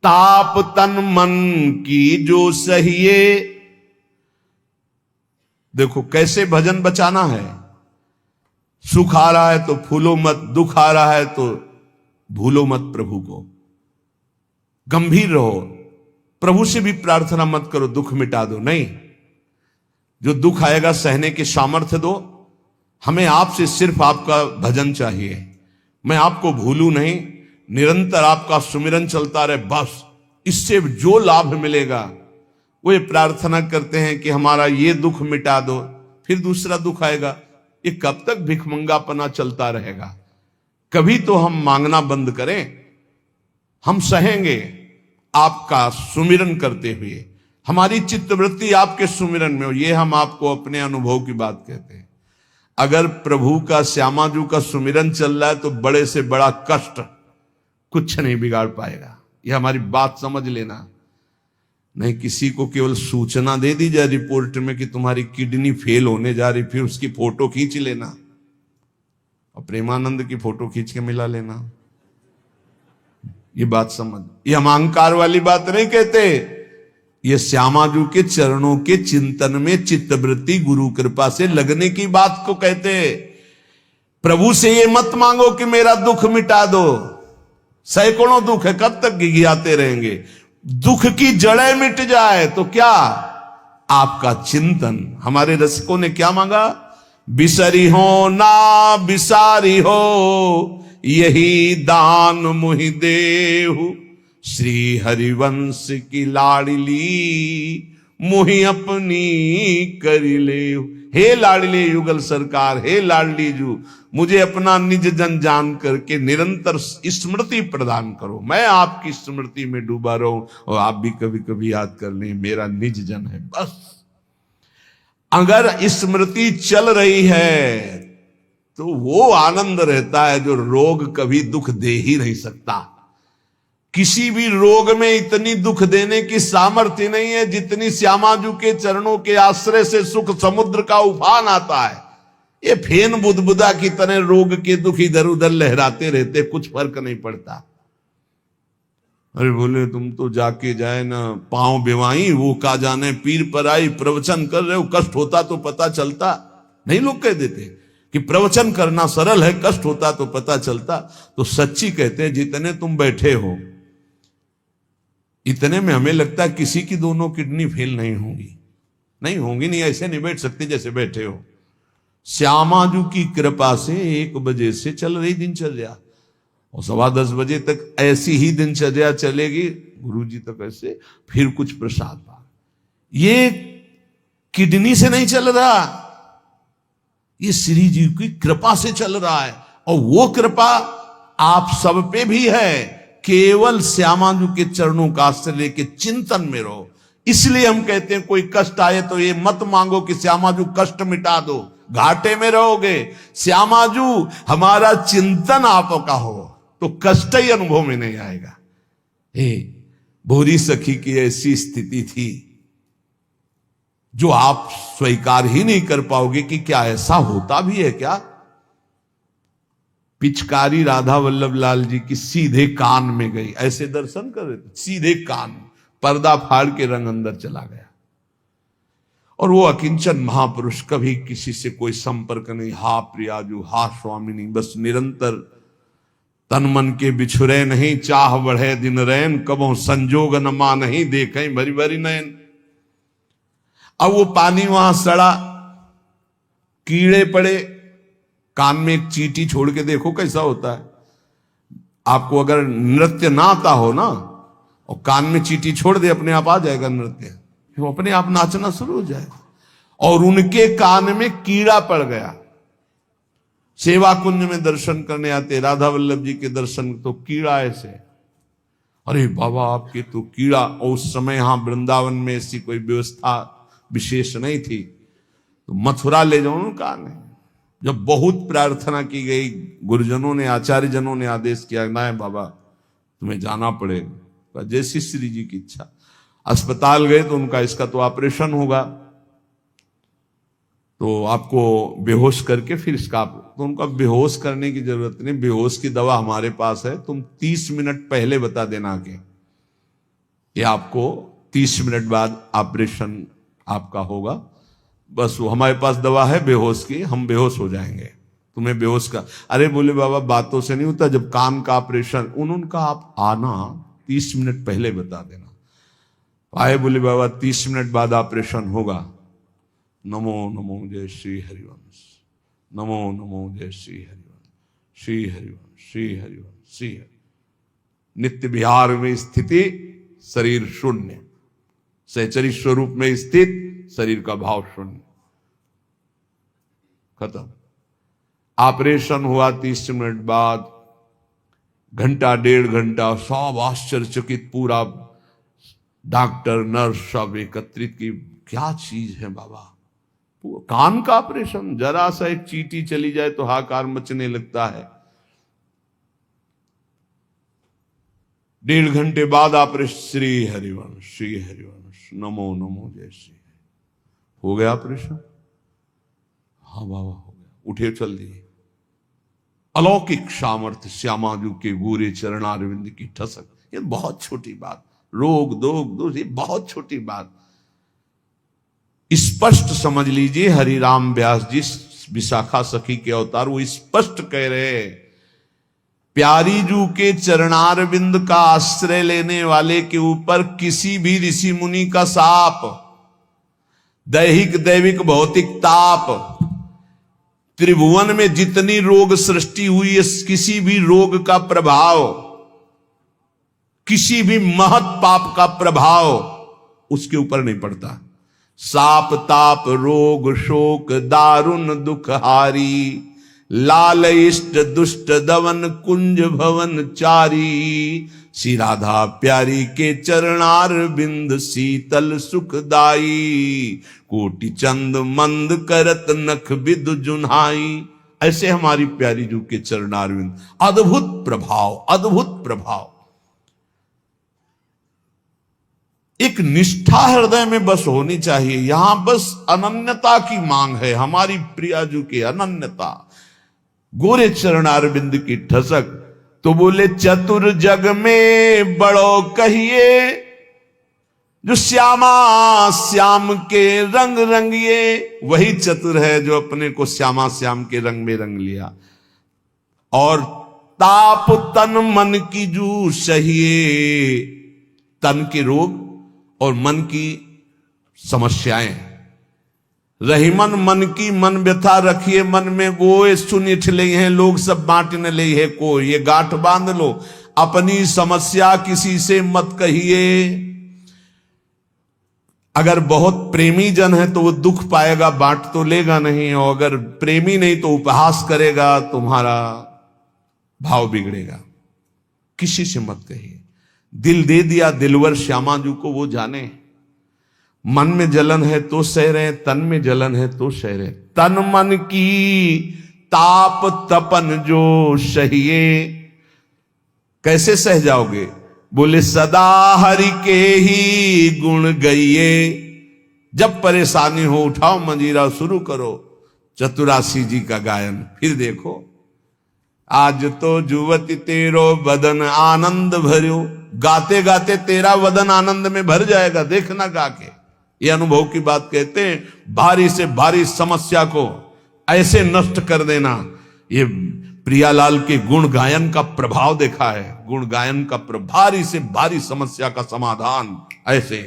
ताप तन मन की जो सहिए। देखो कैसे भजन बचाना है। सुख आ रहा है तो फूलो मत, दुख आ रहा है तो भूलो मत प्रभु को। गंभीर रहो, प्रभु से भी प्रार्थना मत करो दुख मिटा दो, नहीं। जो दुख आएगा सहने की सामर्थ्य दो। हमें आपसे सिर्फ आपका भजन चाहिए। मैं आपको भूलूं नहीं, निरंतर आपका सुमिरन चलता रहे, बस। इससे जो लाभ मिलेगा वो ये प्रार्थना करते हैं कि हमारा ये दुख मिटा दो, फिर दूसरा दुख आएगा। ये कब तक भिखमंगापना चलता रहेगा? कभी तो हम मांगना बंद करें। हम सहेंगे आपका सुमिरन करते हुए, हमारी चित्तवृत्ति आपके सुमिरन में हो। ये हम आपको अपने अनुभव की बात कहते हैं। अगर प्रभु का, श्यामाजू का सुमिरन चल रहा है तो बड़े से बड़ा कष्ट कुछ नहीं बिगाड़ पाएगा। यह हमारी बात समझ लेना। नहीं किसी को केवल सूचना दे दी जाए रिपोर्ट में कि तुम्हारी किडनी फेल होने जा रही, फिर उसकी फोटो खींच लेना और प्रेमानंद की फोटो खींच के मिला लेना। ये बात समझ। ये हम अहंकार वाली बात नहीं कहते। ये श्यामाजू के चरणों के चिंतन में चित्तवृत्ति गुरु कृपा से लगने की बात को कहते। प्रभु से ये मत मांगो कि मेरा दुख मिटा दो। सैकड़ों दुख है, कब तक गिघियाते रहेंगे? दुख की जड़ें मिट जाए तो क्या? आपका चिंतन। हमारे रसिकों ने क्या मांगा? बिसरी हो ना बिसारी हो, यही दान मुहि देहु। श्री हरिवंश की लाडली मुहि अपनी करी ले। हे लाडली युगल सरकार, हे लाडली जू, मुझे अपना निज जन जान करके निरंतर स्मृति प्रदान करो। मैं आपकी स्मृति में डूबा रहूं और आप भी कभी कभी याद कर लें मेरा निज जन है, बस। अगर स्मृति चल रही है तो वो आनंद रहता है जो रोग कभी दुख दे ही नहीं सकता। किसी भी रोग में इतनी दुख देने की सामर्थ्य नहीं है जितनी श्यामाजू के चरणों के आश्रय से सुख समुद्र का उफान आता है। ये फेन बुदबुदा की तरह रोग के दुख इधर उधर लहराते रहते, कुछ फर्क नहीं पड़ता। अरे बोले तुम तो जाके जाए ना पांव बेवाई, वो का जाने पीर पर आई, प्रवचन कर रहे हो, कष्ट होता तो पता चलता। नहीं लोग कह देते कि प्रवचन करना सरल है, कष्ट होता तो पता चलता। तो सच्ची कहते हैं जितने तुम बैठे हो इतने में हमें लगता है किसी की दोनों किडनी फेल नहीं होंगी। नहीं होंगी, नहीं ऐसे नहीं बैठ सकते जैसे बैठे हो। श्यामाजू की कृपा से 1 बजे से चल रही दिनचर्या और 10:15 बजे तक ऐसी ही दिनचर्या चलेगी। गुरुजी तक ऐसे, फिर कुछ प्रसाद पा। ये किडनी से नहीं चल रहा, ये श्री जी की कृपा से चल रहा है। और वो कृपा आप सब पे भी है। केवल श्यामाजू के चरणों का आश्रय लेके चिंतन में रहो। इसलिए हम कहते हैं कोई कष्ट आए तो ये मत मांगो कि श्यामाजू कष्ट मिटा दो, घाटे में रहोगे। श्यामाजू हमारा चिंतन आपका हो तो कष्ट ही अनुभव में नहीं आएगा। हे भोरी सखी की ऐसी स्थिति थी जो आप स्वीकार ही नहीं कर पाओगे कि क्या ऐसा होता भी है क्या। पिचकारी राधा वल्लभ लाल जी की सीधे कान में गई, ऐसे दर्शन कर रहे थे, सीधे कान, पर्दा फाड़ के रंग अंदर चला गया। और वो अकिंचन महापुरुष, कभी किसी से कोई संपर्क नहीं। हा प्रियाजू, हा स्वामिनी, बस निरंतर तन मन के बिछुरे नहीं, चाह बढ़े दिन रैन, कबो संजोग न मा नहीं, देखें भरी भरी नैन। अब वो पानी वहां सड़ा, कीड़े पड़े, कान में एक चींटी छोड़ के देखो कैसा होता है। आपको अगर नृत्य ना आता हो ना और कान में चींटी छोड़ दे, अपने आप आ जाएगा नृत्य, वो अपने आप नाचना शुरू हो जाएगा। और उनके कान में कीड़ा पड़ गया। सेवा कुंज में दर्शन करने आते राधा वल्लभ जी के दर्शन, तो कीड़ा ऐसे, अरे बाबा आपके तो कीड़ा। और उस समय यहां वृंदावन में ऐसी कोई व्यवस्था विशेष नहीं थी, तो मथुरा ले जाओ उनका। नहीं, जब बहुत प्रार्थना की गई, गुरुजनों ने, आचार्य जनों ने आदेश किया, ना बाबा तुम्हें जाना पड़ेगा, जैसी श्री जी की इच्छा। अस्पताल गए तो उनका इसका तो ऑपरेशन होगा, तो आपको बेहोश करके फिर इसका, तो उनका बेहोश करने की जरूरत नहीं, बेहोश की दवा हमारे पास है, तुम 30 मिनट पहले बता देना आगे। ये आपको 30 मिनट बाद ऑपरेशन आपका होगा। बस वो हमारे पास दवा है बेहोश की, हम बेहोश हो जाएंगे, तुम्हें बेहोश का। अरे बोले बाबा बातों से नहीं होता, जब कान का ऑपरेशन उनका आप आना 30 मिनट पहले बता देना। आए बोले बाबा 30 मिनट बाद ऑपरेशन होगा। नमो नमो जय श्री हरिवंश, नमो नमो जय श्री हरिवंश, श्री हरिवंश, श्री हरिवंश, श्री हरि। नित्य विहार में स्थिति, शरीर शून्य, सहचरी स्वरूप में स्थित, शरीर का भाव शून्य, खत्म। ऑपरेशन हुआ 30 मिनट बाद, घंटा 1.5 घंटा सब आश्चर्यचकित, पूरा डॉक्टर नर्स सब एकत्रित की, क्या चीज है बाबा। कान का ऑपरेशन, जरा सा एक चींटी चली जाए तो हाहाकार मचने लगता है। 1.5 घंटे बाद ऑपरेशन, श्री हरिवंश, श्री हरिवंश, नमो नमो जय श्री। हो गया ऑपरेशन? हाँ बाबा हो गया। उठे चल दिए। अलौकिक सामर्थ्य श्यामाजू के गोरे चरणारविंद की ठसक। ये बहुत छोटी बात, रोग दोग दोष, ये बहुत छोटी बात। स्पष्ट समझ लीजिए, हरिराम व्यास जी विशाखा सखी के अवतार, वो स्पष्ट कह रहे हैं, प्यारी जू के चरणारविंद का आश्रय लेने वाले के ऊपर किसी भी ऋषि मुनि का शाप, दैहिक दैविक भौतिक ताप, त्रिभुवन में जितनी रोग सृष्टि हुई है, किसी भी रोग का प्रभाव, किसी भी महत पाप का प्रभाव उसके ऊपर नहीं पड़ता। साप ताप रोग शोक दारुण दुख हारी, लाल इष्ट दुष्ट दवन कुंज भवन चारी, श्री राधा प्यारी के चरणार बिंद शीतल सुखदाई, कोटि चंद मंद करत नख विदु जुन्हाई। ऐसे हमारी प्यारी जू के चरणार बिंद, अद्भुत प्रभाव, अद्भुत प्रभाव। एक निष्ठा हृदय में बस होनी चाहिए। यहां बस अनन्यता की मांग है, हमारी प्रियाजू की अनन्यता, गोरे चरणारविंद की ठसक। तो बोले चतुर जग में बड़ो कहिए, जो श्यामा श्याम के रंग रंगिए। वही चतुर है जो अपने को श्यामा श्याम के रंग में रंग लिया। और ताप तन मन की जू सहिए, तन के रोग और मन की समस्याएं। रहीमन मन की मन व्यथा रखिए मन में, वो सुनिठ ले हैं लोग सब बांट न ले है को। ये गांठ बांध लो, अपनी समस्या किसी से मत कहिए। अगर बहुत प्रेमी जन है तो वो दुख पाएगा, बांट तो लेगा नहीं। और अगर प्रेमी नहीं तो उपहास करेगा, तुम्हारा भाव बिगड़ेगा। किसी से मत कहिए। दिल दे दिया दिलवर श्यामाजू को, वो जाने। मन में जलन है तो सह रहे, तन में जलन है तो सह रहे। तन मन की ताप तपन जो सहिए। कैसे सह जाओगे? बोले सदा हरि के ही गुण गइए। जब परेशानी हो उठाओ मंजीरा, शुरू करो चतुरासी जी का गायन। फिर देखो, आज तो जुवती तेरो बदन आनंद भर्यो। गाते गाते तेरा वदन आनंद में भर जाएगा, देखना गा के। ये अनुभव की बात कहते हैं। भारी से भारी समस्या को ऐसे नष्ट कर देना, ये प्रियालाल के गुण गायन का प्रभाव देखा है। गुण गायन का भारी से भारी समस्या का समाधान ऐसे।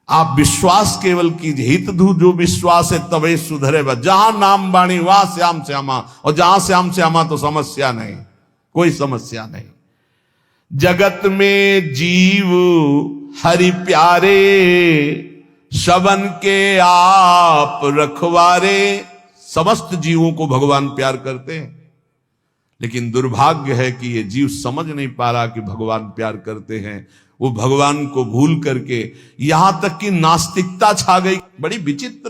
आप विश्वास केवल कीजिए, हित धू जो विश्वास है तबे सुधरे। जहां नाम बाणी वहां श्याम श्यामा, और जहां श्याम श्यामा तो समस्या नहीं, कोई समस्या नहीं। जगत में जीव हरि प्यारे, सबन के आप रखवारे। समस्त जीवों को भगवान प्यार करते हैं, लेकिन दुर्भाग्य है कि ये जीव समझ नहीं पा रहा कि भगवान प्यार करते हैं। वो भगवान को भूल करके यहां तक कि नास्तिकता छा गई। बड़ी विचित्र,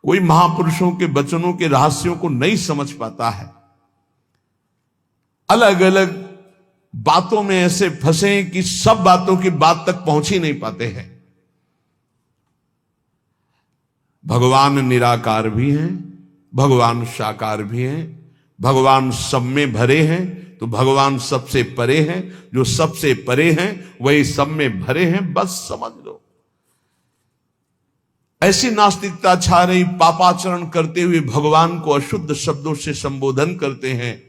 कोई महापुरुषों के वचनों के रहस्यों को नहीं समझ पाता है। अलग अलग बातों में ऐसे फंसे कि सब बातों की बात तक पहुंच ही नहीं पाते हैं। भगवान निराकार भी हैं, भगवान साकार भी हैं, भगवान सब में भरे हैं, तो भगवान सबसे परे हैं। जो सबसे परे हैं वही सब में भरे हैं, बस समझ लो। ऐसी नास्तिकता छा रही, पापाचरण करते हुए भगवान को अशुद्ध शब्दों से संबोधन करते हैं,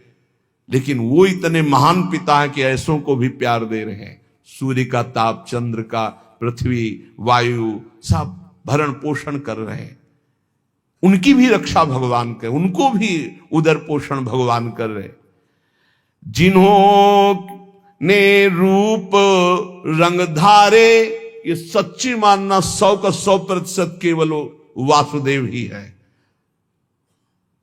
लेकिन वो इतने महान पिता हैं कि ऐसों को भी प्यार दे रहे हैं। सूर्य का ताप, चंद्र का, पृथ्वी, वायु, सब भरण पोषण कर रहे हैं। उनकी भी रक्षा भगवान कर, उनको भी उदर पोषण भगवान कर रहे। जिन्होंने रूप रंग धारे, ये सच्ची मानना 100 का 100% केवल वासुदेव ही है।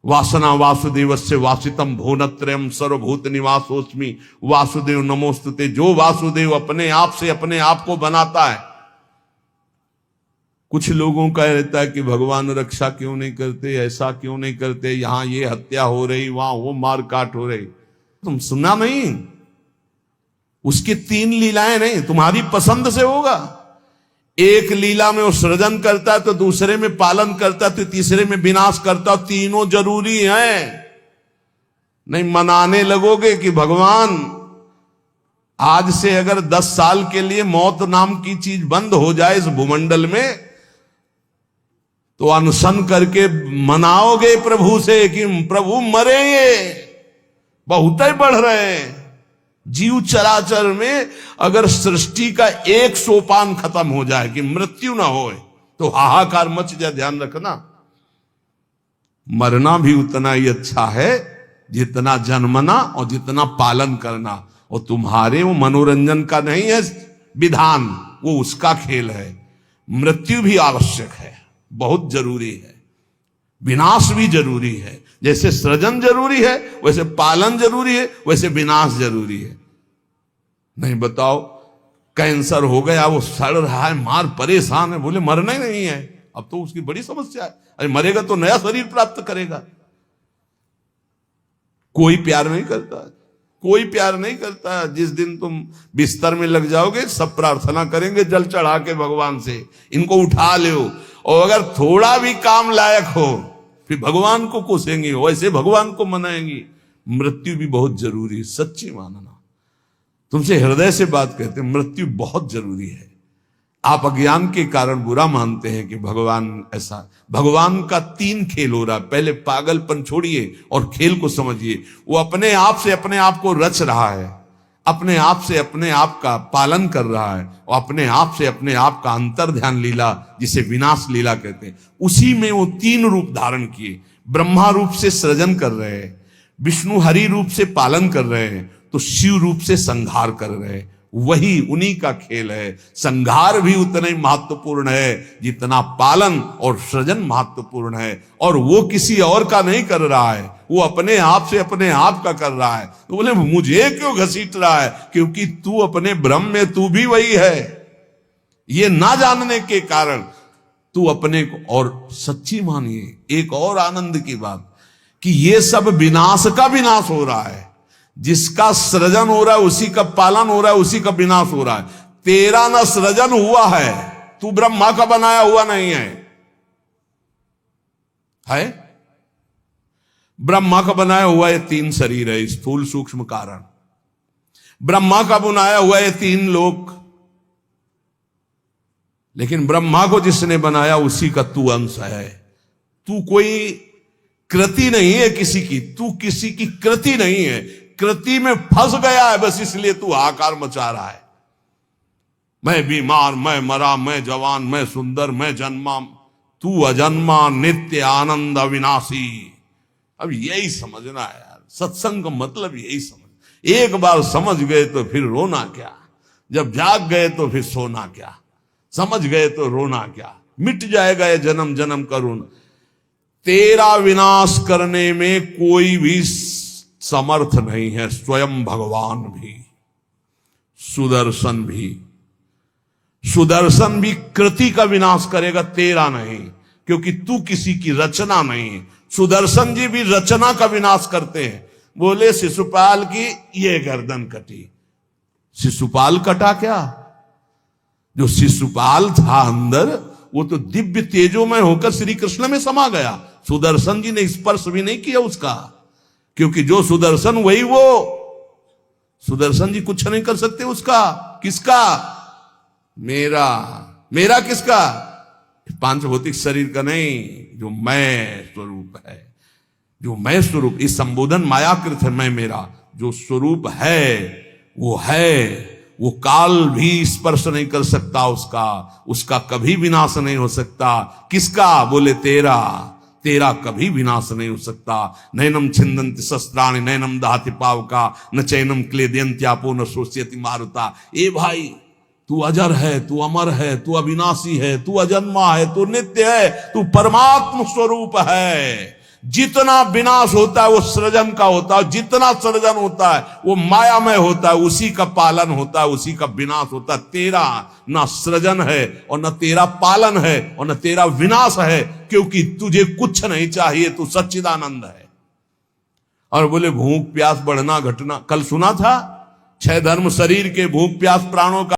वासना वासुदेवस्य वासितम भुवनत्रयम् सर्वभूत निवासोस्मि वासुदेव नमोस्तुते। जो वासुदेव अपने आप से अपने आप को बनाता है। कुछ लोगों का रहता है कि भगवान रक्षा क्यों नहीं करते, ऐसा क्यों नहीं करते, यहां ये हत्या हो रही, वहां वो मार काट हो रही। तुम सुना नहीं? उसकी 3 लीलाएं नहीं, तुम्हारी पसंद से होगा। एक लीला में वो सृजन करता है, तो दूसरे में पालन करता है, तो तीसरे में विनाश करता है। तीनों जरूरी हैं। नहीं मनाने लगोगे कि भगवान आज से अगर 10 साल के लिए मौत नाम की चीज बंद हो जाए इस भूमंडल में, तो अनशन करके मनाओगे प्रभु से कि प्रभु मरे, ये बहुत ही बढ़ रहे हैं। जीव चराचर में अगर सृष्टि का एक सोपान खत्म हो जाए कि मृत्यु ना हो, तो हाहाकार मच जाए। ध्यान रखना, मरना भी उतना ही अच्छा है जितना जन्मना और जितना पालन करना। और तुम्हारे वो मनोरंजन का नहीं है विधान, वो उसका खेल है। मृत्यु भी आवश्यक है, बहुत जरूरी है। विनाश भी जरूरी है। जैसे सृजन जरूरी है, वैसे पालन जरूरी है, वैसे विनाश जरूरी है। नहीं बताओ, कैंसर हो गया, वो सड़ रहा है, मार परेशान है, बोले मरना ही नहीं है। अब तो उसकी बड़ी समस्या है। अरे मरेगा तो नया शरीर प्राप्त करेगा। कोई प्यार नहीं करता, कोई प्यार नहीं करता। जिस दिन तुम बिस्तर में लग जाओगे, सब प्रार्थना करेंगे जल चढ़ा के भगवान से, इनको उठा लो। और अगर थोड़ा भी काम लायक हो, फिर भगवान को कोसेंगे, वैसे भगवान को मनाएंगे। मृत्यु भी बहुत जरूरी है, सच्ची मानना। तुमसे हृदय से बात कहते हैं, मृत्यु बहुत जरूरी है। आप अज्ञान के कारण बुरा मानते हैं कि भगवान ऐसा। भगवान का 3 खेल हो रहा है। पहले पागलपन छोड़िए और खेल को समझिए। वो अपने आप से अपने आप को रच रहा है, अपने आप से अपने आप का पालन कर रहा है, और अपने आप से अपने आप का अंतर ध्यान लीला, जिसे विनाश लीला कहते हैं, उसी में वो 3 रूप धारण किए। ब्रह्मा रूप से सृजन कर रहे हैं, विष्णु हरि रूप से पालन कर रहे हैं, तो शिव रूप से संहार कर रहे हैं। वही उन्हीं का खेल है। संहार भी उतना ही महत्वपूर्ण है जितना पालन और सृजन महत्वपूर्ण है। और वो किसी और का नहीं कर रहा है, वो अपने आप से अपने आप का कर रहा है। तो बोले मुझे क्यों घसीट रहा है? क्योंकि तू अपने ब्रह्म में तू भी वही है। ये ना जानने के कारण तू अपने को। और सच्ची मानिए एक और आनंद की बात, कि ये सब विनाश का विनाश हो रहा है। जिसका सृजन हो रहा है उसी का पालन हो रहा है, उसी का विनाश हो रहा है। तेरा ना सृजन हुआ है, तू ब्रह्मा का बनाया हुआ नहीं है। ब्रह्मा का बनाया हुआ ये 3 शरीर है, स्थूल सूक्ष्म कारण। ब्रह्मा का बनाया हुआ ये 3 लोक। लेकिन ब्रह्मा को जिसने बनाया उसी का तू अंश है। तू कोई कृति नहीं है किसी की, तू किसी की कृति नहीं है। कृति में फंस गया है बस, इसलिए तू हाहाकार मचा रहा है। मैं बीमार, मैं मरा, मैं जवान, मैं सुंदर, मैं जन्मा, तू अजन्मा नित्य आनंद अविनाशी। अब यही समझना है यार, सत्संग का मतलब यही समझ। एक बार समझ गए तो फिर रोना क्या, जब जाग गए तो फिर सोना क्या, समझ गए तो रोना क्या, मिट जाएगा ये जन्म जन्म का रोना। तेरा विनाश करने में कोई भी समर्थ नहीं है, स्वयं भगवान भी, सुदर्शन भी। सुदर्शन भी कृति का विनाश करेगा, तेरा नहीं, क्योंकि तू किसी की रचना नहीं है। सुदर्शन जी भी रचना का विनाश करते हैं। बोले शिशुपाल की ये गर्दन कटी, शिशुपाल कटा क्या? जो शिशुपाल था अंदर, वो तो दिव्य तेजोमय होकर श्री कृष्ण में समा गया। सुदर्शन जी ने स्पर्श भी नहीं किया उसका, क्योंकि जो सुदर्शन वही वो। सुदर्शन जी कुछ नहीं कर सकते उसका। किसका? मेरा। मेरा किसका? पांच भौतिक शरीर का नहीं, जो मैं स्वरूप है, जो मैं स्वरूप। इस संबोधन मायाकृत है, मैं मेरा। जो स्वरूप है वो काल भी स्पर्श नहीं कर सकता उसका कभी विनाश नहीं हो सकता। किसका? बोले तेरा। तेरा कभी विनाश नहीं हो सकता। नैनम छिंदन्ति शस्त्राणि नैनम दहति पावका न चैनम क्लेदयन्त्यापो न शोष्यति मारुता। ए भाई, तू अजर है, तू अमर है, तू अविनाशी है, तू अजन्मा है, तू नित्य है, तू परमात्म स्वरूप है। जितना विनाश होता है वो सृजन का होता है, जितना सृजन होता है वो मायामय होता है, उसी का पालन होता है, उसी का विनाश होता है। तेरा ना सृजन है और न तेरा पालन है और न तेरा विनाश है, क्योंकि तुझे कुछ नहीं चाहिए, तू सच्चिदानंद है। और बोले भूख प्यास बढ़ना घटना, कल सुना था 6 धर्म शरीर के, भूख प्यास प्राणों का।